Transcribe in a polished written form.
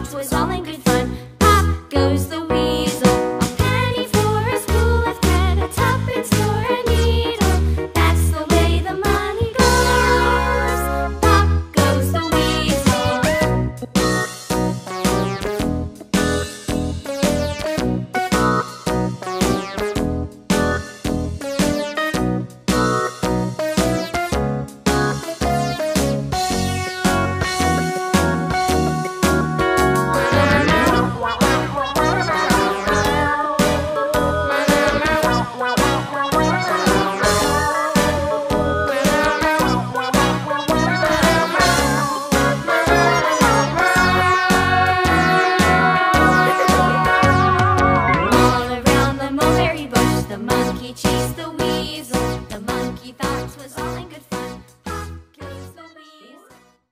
thought was all in good fun. Pop goes the weasel. A penny for a spool of thread, a tuppence for a needle. That's the way the money goes. Pop goes the weasel. The monkey chased the weasel. The monkey thought 'twas all in good fun.